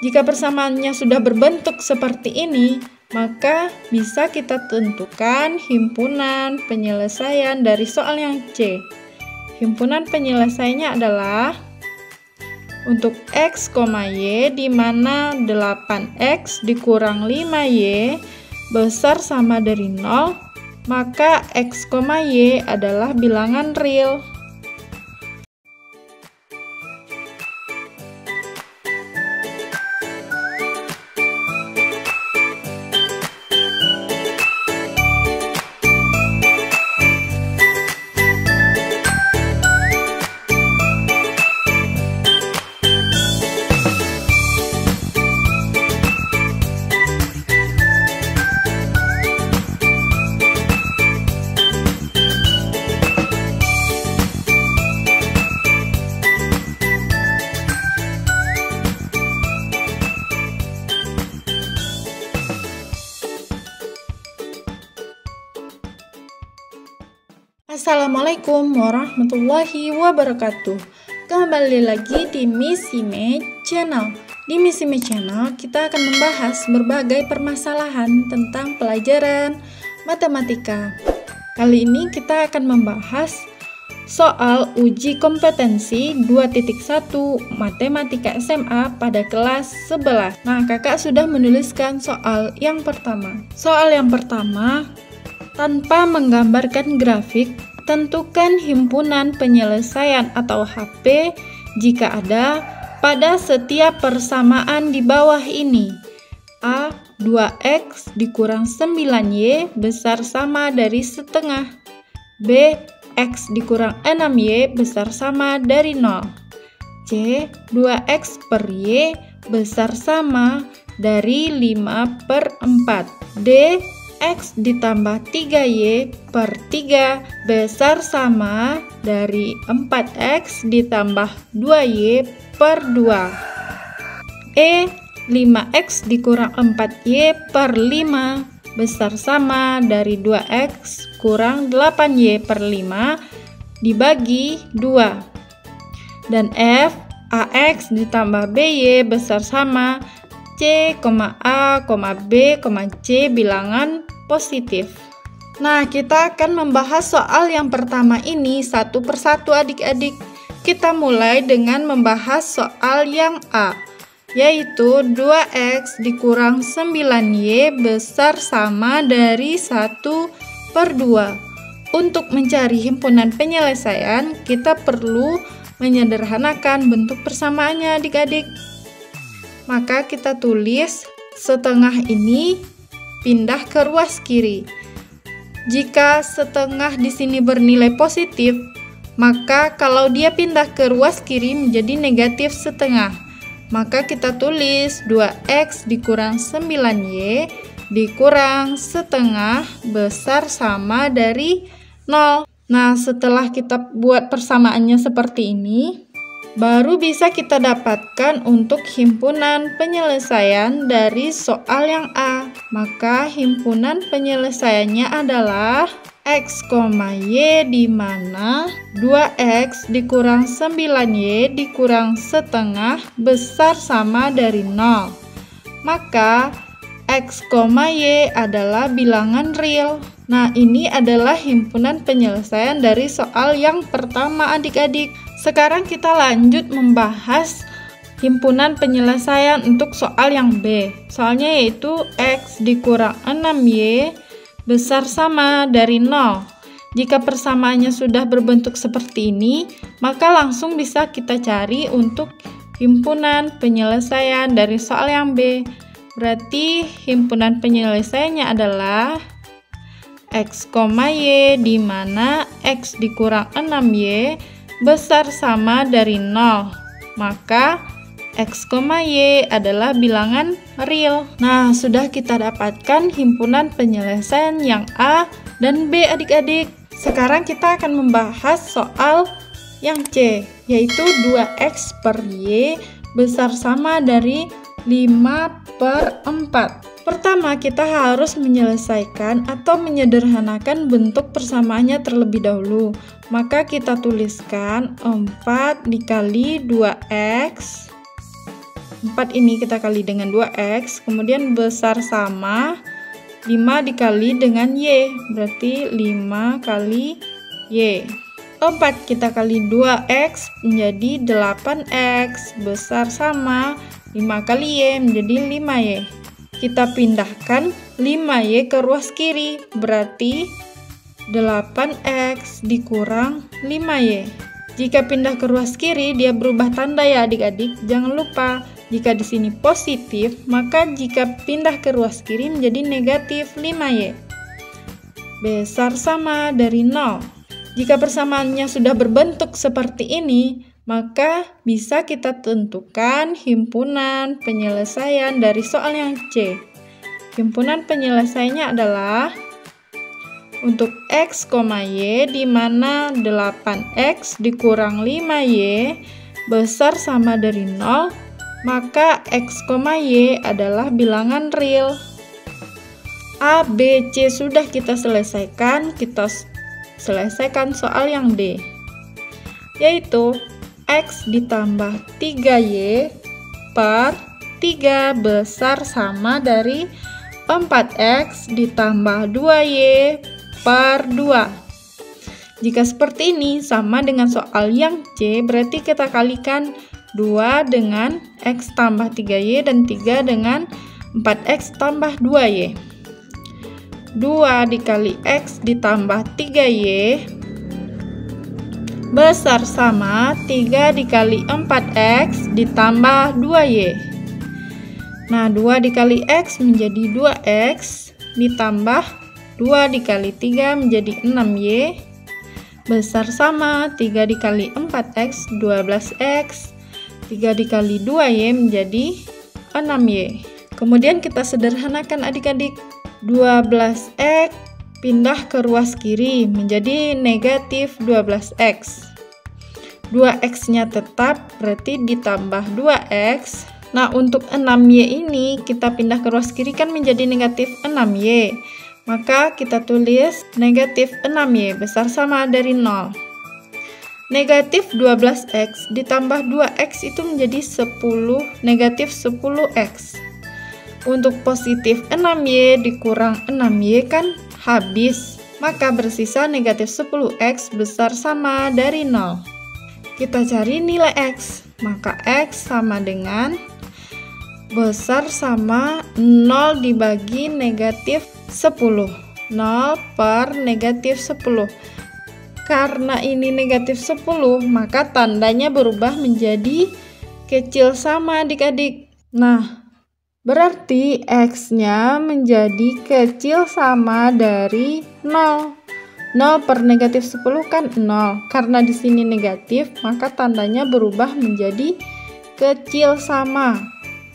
Jika persamaannya sudah berbentuk seperti ini, maka bisa kita tentukan himpunan penyelesaian dari soal yang C. Himpunan penyelesaiannya adalah untuk X, Y, di mana 8X dikurang 5Y besar sama dari 0, maka X, Y adalah bilangan real. Assalamualaikum warahmatullahi wabarakatuh. Kembali lagi di Miss Ime Channel. Di Miss Ime Channel kita akan membahas berbagai permasalahan tentang pelajaran matematika. Kali ini kita akan membahas soal uji kompetensi 2.1 Matematika SMA pada kelas 11. Nah, kakak sudah menuliskan soal yang pertama. Soal yang pertama, tanpa menggambarkan grafik, tentukan himpunan penyelesaian atau HP jika ada pada setiap persamaan di bawah ini. A. 2X dikurang 9Y besar sama dari setengah. B. X dikurang 6Y besar sama dari 0. C. 2X per Y besar sama dari 5/4. D. X ditambah 3Y per 3 besar sama dari 4X ditambah 2Y per 2. E. 5X dikurang 4Y per 5 besar sama dari 2X kurang 8Y per 5 dibagi 2. Dan F. AX ditambah BY besar sama C, A, B, C bilangan positif. Nah, kita akan membahas soal yang pertama ini satu persatu adik-adik. Kita mulai dengan membahas soal yang A, yaitu 2X dikurang 9Y besar sama dari 1/2. Untuk mencari himpunan penyelesaian, kita perlu menyederhanakan bentuk persamaannya adik-adik. Maka kita tulis setengah ini pindah ke ruas kiri. Jika setengah di sini bernilai positif, maka kalau dia pindah ke ruas kiri menjadi negatif setengah. Maka kita tulis 2X dikurang 9Y dikurang setengah besar sama dari 0. Nah, setelah kita buat persamaannya seperti ini, baru bisa kita dapatkan untuk himpunan penyelesaian dari soal yang A. Maka himpunan penyelesaiannya adalah X, Y di mana 2X dikurang 9Y dikurang setengah besar sama dari 0. Maka X, Y adalah bilangan real. Nah, ini adalah himpunan penyelesaian dari soal yang pertama adik-adik. Sekarang kita lanjut membahas himpunan penyelesaian untuk soal yang B. Soalnya yaitu X dikurang 6Y besar sama dari 0. Jika persamaannya sudah berbentuk seperti ini, maka langsung bisa kita cari untuk himpunan penyelesaian dari soal yang B. Berarti himpunan penyelesaiannya adalah X, Y di mana X dikurang 6Y besar sama dari 0. Maka X, Y adalah bilangan real. Nah, sudah kita dapatkan himpunan penyelesaian yang A dan B adik-adik. Sekarang kita akan membahas soal yang C, yaitu 2X per Y besar sama dari 5/4. Pertama, kita harus menyelesaikan atau menyederhanakan bentuk persamaannya terlebih dahulu. Maka kita tuliskan 4 dikali 2X 4 ini kita kali dengan 2x, kemudian besar sama 5 dikali dengan y, berarti 5 kali y. 4 kita kali 2x menjadi 8x, besar sama 5 kali y menjadi 5y. Kita pindahkan 5y ke ruas kiri, berarti 8x dikurang 5y. Jika pindah ke ruas kiri, dia berubah tanda ya adik-adik. Jangan lupa, jika di sini positif, maka jika pindah ke ruas kiri menjadi negatif 5y. Besar sama dari 0. Jika persamaannya sudah berbentuk seperti ini, maka bisa kita tentukan himpunan penyelesaian dari soal yang C. Himpunan penyelesaiannya adalah untuk x, y, di mana 8x dikurang 5y besar sama dari 0, maka x, y adalah bilangan real. A, B, C sudah kita selesaikan, kita selesaikan soal yang D, yaitu x ditambah 3y per 3 besar sama dari 4x ditambah 2y per 2. Jika seperti ini sama dengan soal yang C, berarti kita kalikan 2 dengan x tambah 3y dan 3 dengan 4x tambah 2y. 2 dikali x ditambah 3y besar sama 3 dikali 4x ditambah 2y. Nah, 2 dikali x menjadi 2x ditambah 2 dikali 3 menjadi 6y besar sama 3 dikali 4x 12x, 3 dikali 2y menjadi 6y. Kemudian kita sederhanakan adik-adik. 12x pindah ke ruas kiri menjadi negatif 12x. 2x nya tetap, berarti ditambah 2x. Nah, untuk 6y ini kita pindah ke ruas kiri kan menjadi negatif 6y. Maka kita tulis negatif 6y besar sama dari 0. Negatif 12x ditambah 2x itu menjadi 10, negatif 10x. Untuk positif 6y dikurang 6y kan habis, maka bersisa negatif 10x besar sama dari 0. Kita cari nilai x, maka x sama dengan besar sama 0 dibagi negatif 10. 0 per negatif 10. Karena ini negatif 10, maka tandanya berubah menjadi kecil sama adik-adik. Nah, berarti x-nya menjadi kecil sama dari 0. 0 per negatif 10 kan 0. Karena di sini negatif, maka tandanya berubah menjadi kecil sama.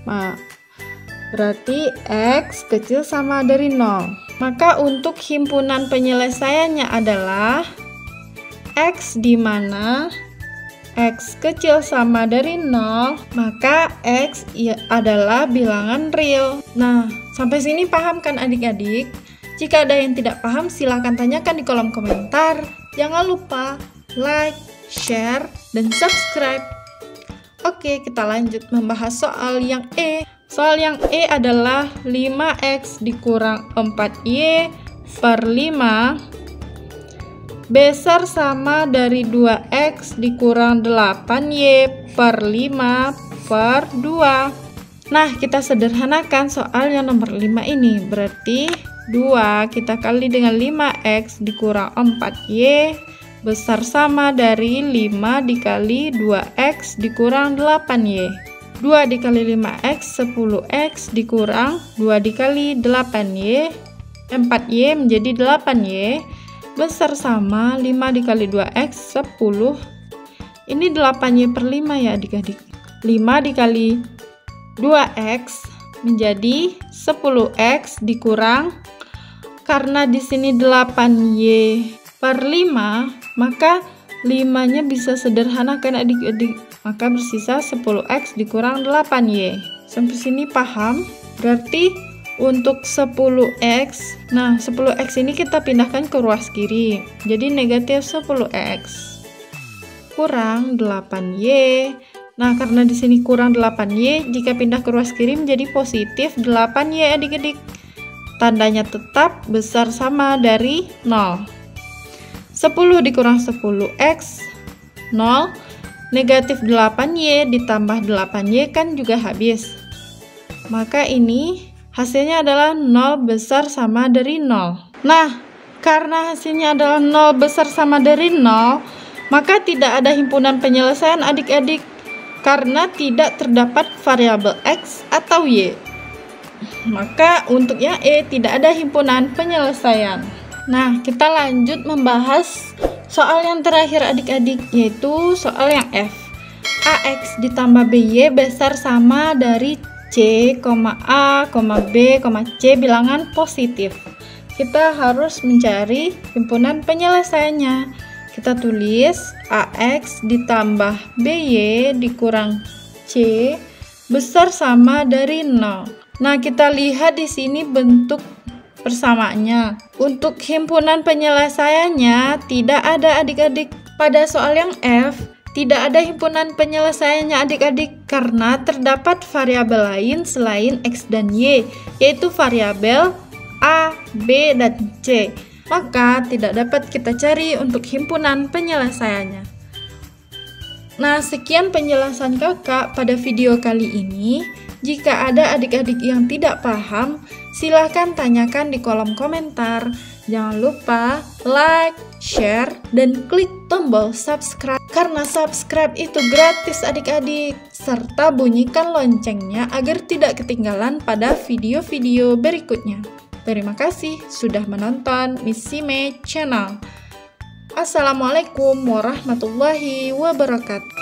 Nah, berarti x kecil sama dari 0. Maka untuk himpunan penyelesaiannya adalah x di mana x kecil sama dari 0, maka x adalah bilangan real. Nah, sampai sini paham kan adik-adik? Jika ada yang tidak paham, silahkan tanyakan di kolom komentar. Jangan lupa like, share, dan subscribe. Oke, kita lanjut membahas soal yang E. Soal yang E adalah 5x dikurang 4y per 5 besar sama dari 2x dikurang 8y per 5 per 2. Nah, kita sederhanakan soal yang nomor 5 ini. Berarti 2 kita kali dengan 5x dikurang 4y besar sama dari 5 dikali 2x dikurang 8y. 2 dikali 5x 10x dikurang 2 dikali 8y 4y menjadi 8y besar sama 5 dikali 2x 10. Ini 8y per 5 ya adik-adik. 5 dikali 2x menjadi 10x dikurang, karena di sini 8y per 5, maka 5-nya bisa sederhanakan adik-adik. Maka bersisa 10x dikurang 8y. Sampai sini paham? Berarti untuk 10x, nah 10x ini kita pindahkan ke ruas kiri. Jadi negatif 10x kurang 8y Nah, karena di sini kurang 8Y, jika pindah ke ruas kiri menjadi positif 8Y adik-adik. Tandanya tetap besar sama dari 0. 10 dikurang 10X, 0. Negatif 8Y ditambah 8Y kan juga habis. Maka ini hasilnya adalah 0 besar sama dari 0. Nah, karena hasilnya adalah 0 besar sama dari 0, maka tidak ada himpunan penyelesaian adik-adik. Karena tidak terdapat variabel X atau Y. Maka untuk yang E tidak ada himpunan penyelesaian. Nah, kita lanjut membahas soal yang terakhir adik-adik, yaitu soal yang F. AX ditambah BY besar sama dari C, A, B, C bilangan positif. Kita harus mencari himpunan penyelesaiannya. Kita tulis AX ditambah BY dikurang C besar sama dari 0. Nah, kita lihat di sini bentuk persamaannya. Untuk himpunan penyelesaiannya tidak ada adik-adik. Pada soal yang F, tidak ada himpunan penyelesaiannya adik-adik karena terdapat variabel lain selain X dan Y, yaitu variabel A, B, dan C. Maka tidak dapat kita cari untuk himpunan penyelesaiannya. Nah, sekian penjelasan kakak pada video kali ini. Jika ada adik-adik yang tidak paham, silahkan tanyakan di kolom komentar. Jangan lupa like, share, dan klik tombol subscribe. Karena subscribe itu gratis adik-adik. Serta bunyikan loncengnya agar tidak ketinggalan pada video-video berikutnya. Terima kasih sudah menonton Miss Sime Channel. Assalamualaikum warahmatullahi wabarakatuh.